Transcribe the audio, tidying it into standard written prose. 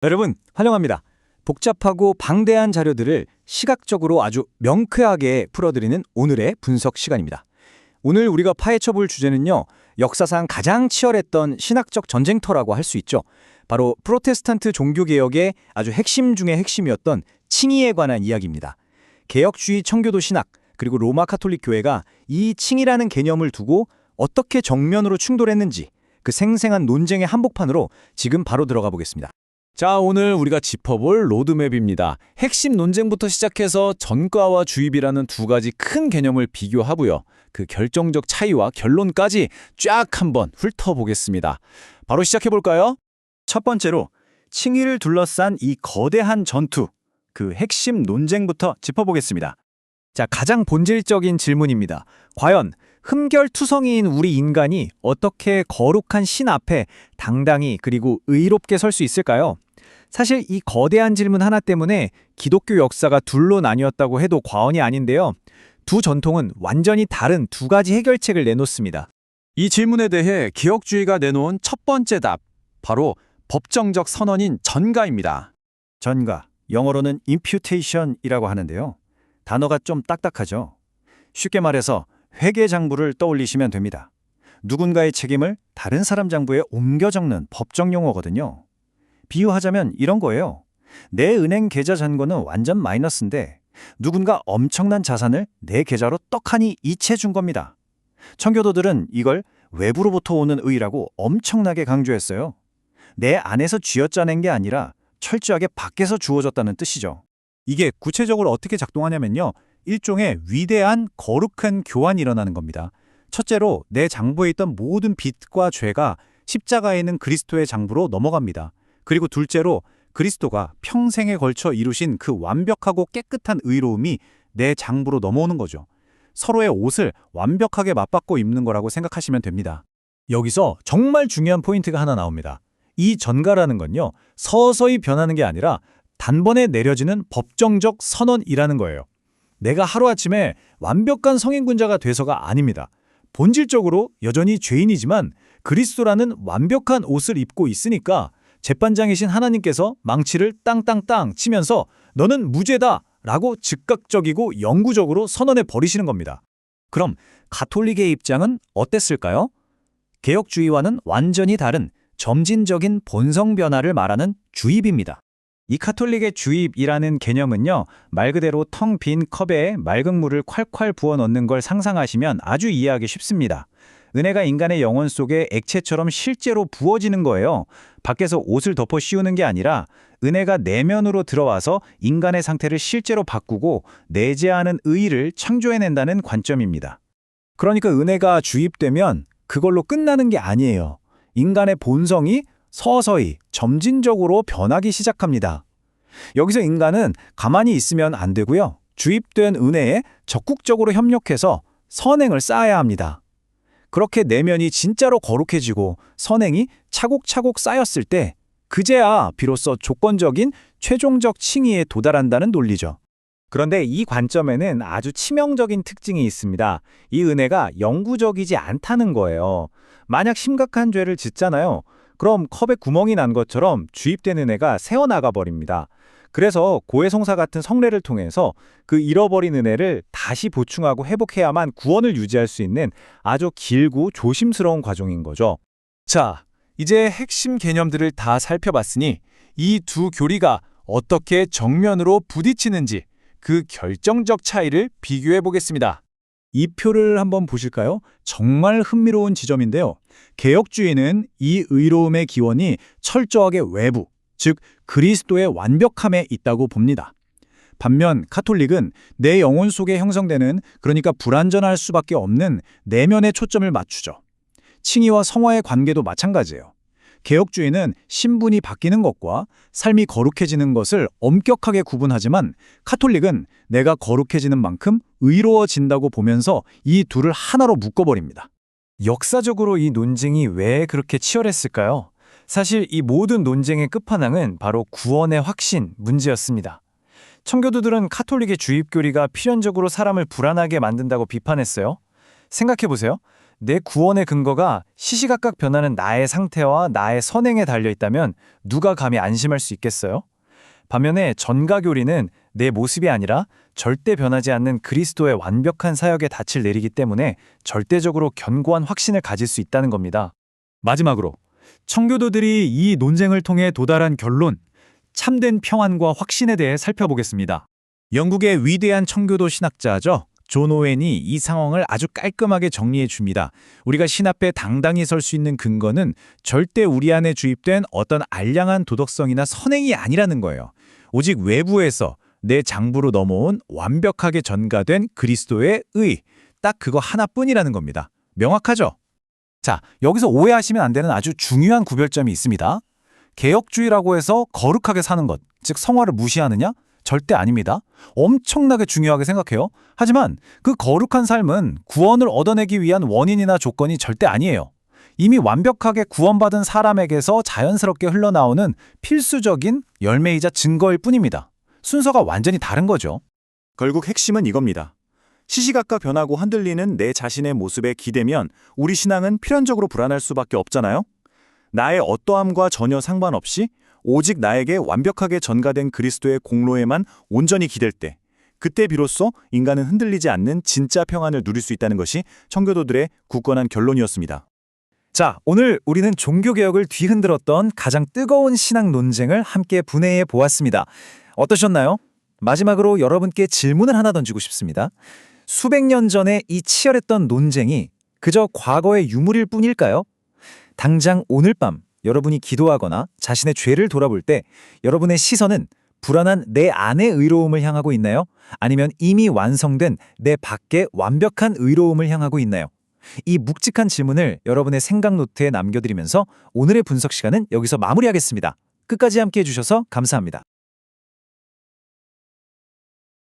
여러분, 환영합니다. 복잡하고 방대한 자료들을 시각적으로 아주 명쾌하게 풀어드리는 오늘의 분석 시간입니다. 오늘 우리가 파헤쳐볼 주제는요, 역사상 가장 치열했던 신학적 전쟁터라고 할 수 있죠. 바로 프로테스탄트 종교개혁의 아주 핵심 중의 핵심이었던 칭의에 관한 이야기입니다. 개혁주의 청교도 신학, 그리고 로마 카톨릭 교회가 이 칭의라는 개념을 두고 어떻게 정면으로 충돌했는지 그 생생한 논쟁의 한복판으로 지금 바로 들어가 보겠습니다. 자, 오늘 우리가 짚어볼 로드맵입니다. 핵심 논쟁부터 시작해서 전과와 주입이라는 두 가지 큰 개념을 비교하고요. 그 결정적 차이와 결론까지 쫙 한번 훑어보겠습니다. 바로 시작해볼까요? 첫 번째로 칭의를 둘러싼 이 거대한 전투, 그 핵심 논쟁부터 짚어보겠습니다. 자, 가장 본질적인 질문입니다. 과연 흠결투성이인 우리 인간이 어떻게 거룩한 신 앞에 당당히 그리고 의롭게 설 수 있을까요? 사실 이 거대한 질문 하나 때문에 기독교 역사가 둘로 나뉘었다고 해도 과언이 아닌데요. 두 전통은 완전히 다른 두 가지 해결책을 내놓습니다. 이 질문에 대해 개혁주의가 내놓은 첫 번째 답, 바로 법정적 선언인 전가입니다. 전가, 영어로는 imputation이라고 하는데요. 단어가 좀 딱딱하죠. 쉽게 말해서 회계 장부를 떠올리시면 됩니다. 누군가의 책임을 다른 사람 장부에 옮겨 적는 법정 용어거든요. 비유하자면 이런 거예요. 내 은행 계좌 잔고는 완전 마이너스인데 누군가 엄청난 자산을 내 계좌로 떡하니 이체해 준 겁니다. 청교도들은 이걸 외부로부터 오는 의라고 엄청나게 강조했어요. 내 안에서 쥐어짜낸 게 아니라 철저하게 밖에서 주어졌다는 뜻이죠. 이게 구체적으로 어떻게 작동하냐면요. 일종의 위대한 거룩한 교환이 일어나는 겁니다. 첫째로 내 장부에 있던 모든 빚과 죄가 십자가에 있는 그리스도의 장부로 넘어갑니다. 그리고 둘째로 그리스도가 평생에 걸쳐 이루신 그 완벽하고 깨끗한 의로움이 내 장부로 넘어오는 거죠. 서로의 옷을 완벽하게 맞바꿔 입는 거라고 생각하시면 됩니다. 여기서 정말 중요한 포인트가 하나 나옵니다. 이 전가라는 건요, 서서히 변하는 게 아니라 단번에 내려지는 법정적 선언이라는 거예요. 내가 하루아침에 완벽한 성인군자가 돼서가 아닙니다. 본질적으로 여전히 죄인이지만 그리스도라는 완벽한 옷을 입고 있으니까 재판장이신 하나님께서 망치를 땅땅땅 치면서 너는 무죄다 라고 즉각적이고 영구적으로 선언해 버리시는 겁니다. 그럼 가톨릭의 입장은 어땠을까요? 개혁주의와는 완전히 다른 점진적인 본성 변화를 말하는 주입입니다. 이 카톨릭의 주입이라는 개념은요, 말 그대로 텅 빈 컵에 맑은 물을 콸콸 부어 넣는 걸 상상하시면 아주 이해하기 쉽습니다. 은혜가 인간의 영혼 속에 액체처럼 실제로 부어지는 거예요. 밖에서 옷을 덮어 씌우는 게 아니라 은혜가 내면으로 들어와서 인간의 상태를 실제로 바꾸고 내재하는 의의를 창조해낸다는 관점입니다. 그러니까 은혜가 주입되면 그걸로 끝나는 게 아니에요. 인간의 본성이 서서히 점진적으로 변하기 시작합니다. 여기서 인간은 가만히 있으면 안 되고요. 주입된 은혜에 적극적으로 협력해서 선행을 쌓아야 합니다. 그렇게 내면이 진짜로 거룩해지고 선행이 차곡차곡 쌓였을 때 그제야 비로소 조건적인 최종적 칭의에 도달한다는 논리죠. 그런데 이 관점에는 아주 치명적인 특징이 있습니다. 이 은혜가 영구적이지 않다는 거예요. 만약 심각한 죄를 짓잖아요. 그럼 컵에 구멍이 난 것처럼 주입된 은혜가 새어나가 버립니다. 그래서 고해성사 같은 성례를 통해서 그 잃어버린 은혜를 다시 보충하고 회복해야만 구원을 유지할 수 있는 아주 길고 조심스러운 과정인 거죠. 자, 이제 핵심 개념들을 다 살펴봤으니 이 두 교리가 어떻게 정면으로 부딪히는지 그 결정적 차이를 비교해 보겠습니다. 이 표를 한번 보실까요? 정말 흥미로운 지점인데요. 개혁주의는 이 의로움의 기원이 철저하게 외부, 즉 그리스도의 완벽함에 있다고 봅니다. 반면 카톨릭은 내 영혼 속에 형성되는, 그러니까 불완전할 수밖에 없는 내면에 초점을 맞추죠. 칭의와 성화의 관계도 마찬가지예요. 개혁주의는 신분이 바뀌는 것과 삶이 거룩해지는 것을 엄격하게 구분하지만 카톨릭은 내가 거룩해지는 만큼 의로워진다고 보면서 이 둘을 하나로 묶어버립니다. 역사적으로 이 논쟁이 왜 그렇게 치열했을까요? 사실 이 모든 논쟁의 끝판왕은 바로 구원의 확신 문제였습니다. 청교도들은 카톨릭의 주입교리가 필연적으로 사람을 불안하게 만든다고 비판했어요. 생각해보세요. 내 구원의 근거가 시시각각 변하는 나의 상태와 나의 선행에 달려 있다면 누가 감히 안심할 수 있겠어요? 반면에 전가교리는 내 모습이 아니라 절대 변하지 않는 그리스도의 완벽한 사역에 닻을 내리기 때문에 절대적으로 견고한 확신을 가질 수 있다는 겁니다. 마지막으로 청교도들이 이 논쟁을 통해 도달한 결론, 참된 평안과 확신에 대해 살펴보겠습니다. 영국의 위대한 청교도 신학자죠. 존 오웬이 이 상황을 아주 깔끔하게 정리해 줍니다. 우리가 신 앞에 당당히 설 수 있는 근거는 절대 우리 안에 주입된 어떤 알량한 도덕성이나 선행이 아니라는 거예요. 오직 외부에서 내 장부로 넘어온 완벽하게 전가된 그리스도의 의, 딱 그거 하나뿐이라는 겁니다. 명확하죠? 자, 여기서 오해하시면 안 되는 아주 중요한 구별점이 있습니다. 개혁주의라고 해서 거룩하게 사는 것, 즉 성화를 무시하느냐? 절대 아닙니다. 엄청나게 중요하게 생각해요. 하지만 그 거룩한 삶은 구원을 얻어내기 위한 원인이나 조건이 절대 아니에요. 이미 완벽하게 구원받은 사람에게서 자연스럽게 흘러나오는 필수적인 열매이자 증거일 뿐입니다. 순서가 완전히 다른 거죠. 결국 핵심은 이겁니다. 시시각각 변하고 흔들리는 내 자신의 모습에 기대면 우리 신앙은 필연적으로 불안할 수밖에 없잖아요. 나의 어떠함과 전혀 상관없이 오직 나에게 완벽하게 전가된 그리스도의 공로에만 온전히 기댈 때, 그때 비로소 인간은 흔들리지 않는 진짜 평안을 누릴 수 있다는 것이 청교도들의 굳건한 결론이었습니다. 자, 오늘 우리는 종교개혁을 뒤흔들었던 가장 뜨거운 신앙 논쟁을 함께 분해해 보았습니다. 어떠셨나요? 마지막으로 여러분께 질문을 하나 던지고 싶습니다. 수백 년 전에 이 치열했던 논쟁이 그저 과거의 유물일 뿐일까요? 당장 오늘 밤 여러분이 기도하거나 자신의 죄를 돌아볼 때 여러분의 시선은 불안한 내 안의 의로움을 향하고 있나요? 아니면 이미 완성된 내 밖의 완벽한 의로움을 향하고 있나요? 이 묵직한 질문을 여러분의 생각 노트에 남겨드리면서 오늘의 분석 시간은 여기서 마무리하겠습니다. 끝까지 함께해 주셔서 감사합니다.